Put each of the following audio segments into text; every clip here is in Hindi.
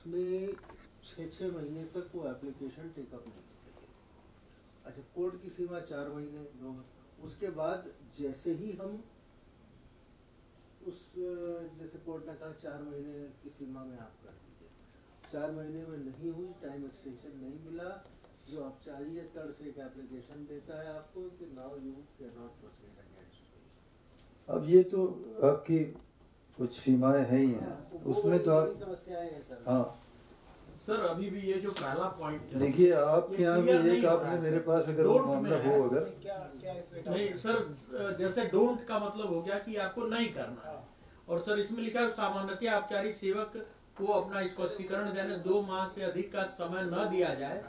उसमें 6 महीने तक वो एप्लीकेशन टेकअप नहीं होती है। अच्छा, कोर्ट की सीमा 4 महीने 2, उसके बाद जैसे ही हम उस जैसे कोर्ट ने कहा 4 महीने की सीमा में आप कर दीजिए, 4 महीने में नहीं हुई, टाइम एक्सटेंशन नहीं मिला, जो आप चाहिए तड़ से एक एप्लीकेशन देता है आपको कि now you can not proceed against. अब ये तो आपकी कुछ सीमाएं हैं ही हैं, उसमें तो आप समस्याएं हैं सर। हाँ सर, अभी भी ये जो पहला पॉइंट है, देखिए आपके यहाँ भी एक आपने मेरे पास अगर वो मामला हो अगर नहीं सर, जैसे डोंट का मतलब हो गया कि आपको नहीं करना है, और सर इसमें लिखा है सामान्यतः आबकारी सेवक को अपना स्पष्टीकरण देने 2 माह से अधिक का समय न दिया जाए,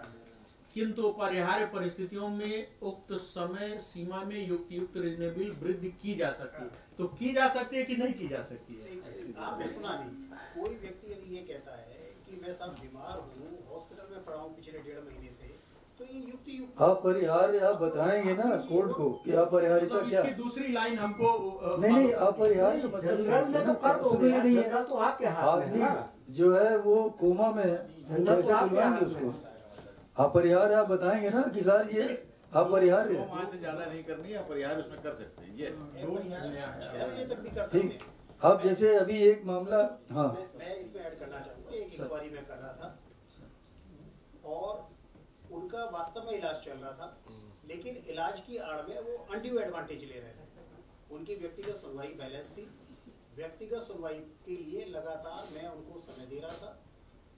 किंतु अपरिहार्य परिस्थितियों में उक्त समय सीमा में युक्त रीजनेबल वृद्धि की जा सकती है। तो की जा सकती है कि नहीं की जा सकती है? आपने सुना नहीं, कोई व्यक्ति यदि ये कहता है कि मैं सब बीमार हूँ, हॉस्पिटल में पड़ा हूँ पिछले 1.5 महीने से, तो ये युक्त अपरिहार्य आप बताएंगे ना कोर्ट को कि अपरिहार्यता क्या। इसकी दूसरी लाइन हमको नहीं अपरिहार्य का मतलब नहीं है। आदमी जो है वो कोमा में कैसे बुलवाएंगे उसको? अपरिहार्य आप बताएंगे ना कि सर ये अपरिहार्य 2 माह से ज्यादा नहीं करनी है, अपरिहार्य उसमें कर सकते हैं। ये 6 महीने तक भी कर सकते हैं। अब जैसे अभी एक मामला, हाँ मैं इसमें ऐड करना चाहूँगा, एक इंक्वायरी में कर रहा था और उनका वास्तव में इलाज चल रहा था, लेकिन इलाज की आड़ में वो अनड्यू एडवांटेज ले रहे थे। उनकी व्यक्तिगत सुनवाई बैलेंस थी, व्यक्तिगत सुनवाई के लिए लगातार मैं उनको समय दे रहा था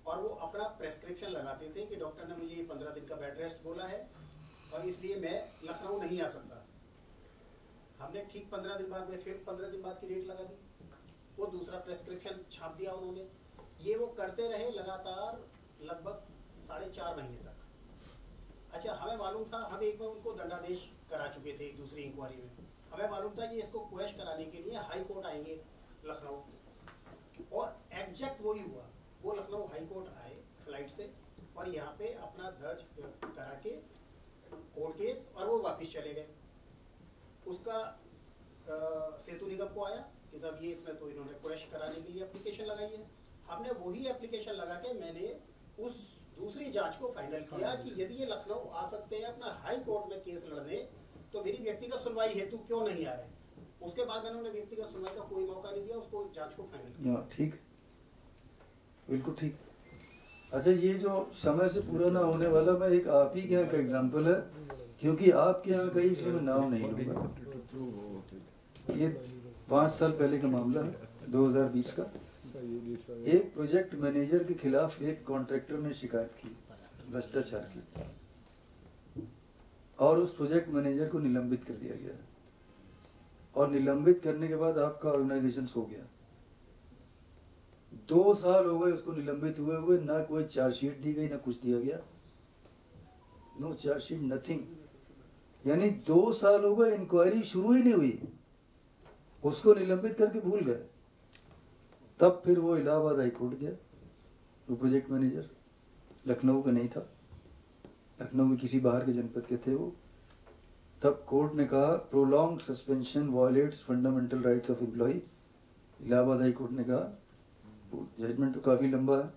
और वो अपना प्रेस्क्रिप्शन लगाते थे कि डॉक्टर ने मुझे 15 दिन का बेड रेस्ट बोला है और इसलिए मैं लखनऊ नहीं आ सकता। हमने ठीक 15 दिन बाद में फिर 15 दिन बाद की डेट लगा दी, वो दूसरा प्रेस्क्रिप्शन छाप दिया उन्होंने। ये वो करते रहे लगातार लगभग 4.5 महीने तक। अच्छा, हमें मालूम था, हम एक में उनको दंडादेश करा चुके थे एक दूसरी इंक्वायरी में, हमें मालूम था कि इसको क्वेश कराने के लिए हाई कोर्ट आएंगे लखनऊ, और एग्जैक्ट वही हुआ। वो लखनऊ हाई कोर्ट आए फ्लाइट से और यहाँ पे अपना दर्ज करा के कोर्ट केस, और वो वापस चले गए। उसका सेतु निगम को आया कि साहब ये इसमें तो इन्होंने क्वेश कराने के लिए एप्लीकेशन लगाई है। हमने वही एप्लीकेशन लगा के मैंने उस दूसरी जांच को फाइनल किया कि यदि ये लखनऊ आ सकते हैं अपना हाई कोर्ट में केस लड़ने, तो मेरी व्यक्तिगत सुनवाई हेतु क्यों नहीं आ रहे। उसके बाद मैंने उन्हें व्यक्तिगत सुनवाई का कोई मौका नहीं दिया, उसको जांच को फाइनल किया। ठीक, बिल्कुल ठीक। अच्छा, ये जो समय से पूरा ना होने वाला, मैं एक आप ही के यहाँ का एग्जाम्पल है, क्योंकि आपके यहाँ कहीं इसमें नाम नहीं लूंगा। ये 5 साल पहले का मामला है, 2020 का। एक प्रोजेक्ट मैनेजर के खिलाफ एक कॉन्ट्रैक्टर ने शिकायत की भ्रष्टाचार की, और उस प्रोजेक्ट मैनेजर को निलंबित कर दिया गया, और निलंबित करने के बाद आपका ऑर्गेनाइजेशन हो गया। 2 साल हो गए उसको निलंबित हुए ना कोई चार्जशीट दी गई, ना कुछ दिया गया। No chargesheet, nothing. यानी 2 साल हो गए, इंक्वायरी शुरू ही नहीं हुई, उसको निलंबित करके भूल गए। तब फिर वो इलाहाबाद हाई कोर्ट गया। वो प्रोजेक्ट मैनेजर लखनऊ का नहीं था, लखनऊ के किसी बाहर के जनपद के थे वो। तब कोर्ट ने कहा prolong suspension violates fundamental rights of employ. Allahabad high court ने कहा, जजमेंट तो काफ़ी लंबा है,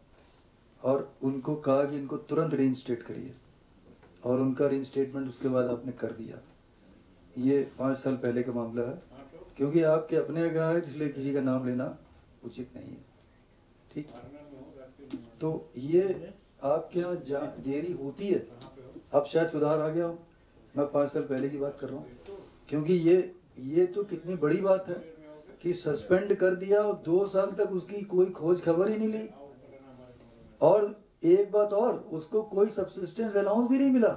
और उनको कहा कि इनको तुरंत रीइंस्टेट करिए, और उनका रीइंस्टेटमेंट उसके बाद आपने कर दिया। ये 5 साल पहले का मामला है, क्योंकि आपके अपने कहा है इसलिए किसी का नाम लेना उचित नहीं है। ठीक, तो ये आपके यहाँ देरी होती है। अब शायद सुधार आ गया हो, मैं 5 साल पहले की बात कर रहा हूँ, क्योंकि ये तो कितनी बड़ी बात है कि सस्पेंड कर दिया और 2 साल तक उसकी कोई खोज खबर ही नहीं ली। और एक बात और, उसको कोई सब्सिस्टेंस अलाउंस भी नहीं मिला।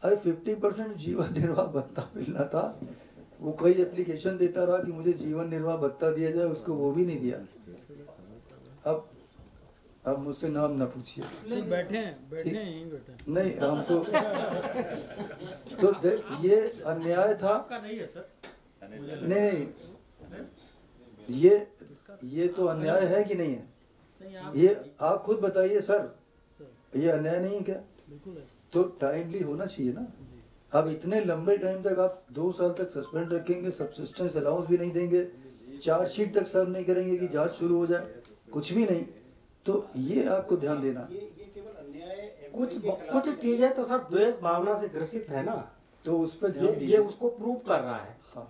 अरे 50% जीवन निर्वाह भत्ता मिलना था, वो कई एप्लीकेशन देता रहा कि मुझे जीवन निर्वाह भत्ता दिया जाए, उसको वो भी नहीं दिया। अब मुझसे नाम ना पूछिए। बैठे हैं नहीं हमको तो ये अन्याय था। नहीं है सर, नहीं, ये तो अन्याय है कि नहीं है? ये आप खुद बताइए सर, ये अन्याय नहीं है क्या? बिल्कुल। तो टाइमली होना चाहिए ना। अब इतने लंबे टाइम तक आप 2 साल तक सस्पेंड रखेंगे, सब्सिस्टेंस अलाउंस भी नहीं देंगे, चार्जशीट तक सर्व नहीं करेंगे कि जांच शुरू हो जाए, कुछ भी नहीं। तो ये आपको ध्यान देना। ये केवल अन्याय कुछ MOD के खिलाफ कुछ ही नहीं। चीजें तो सर द्वेष भावना से ग्रसित है ना, तो उस पर ध्यान ये दीजिए। उसको प्रूव कर रहा है। हाँ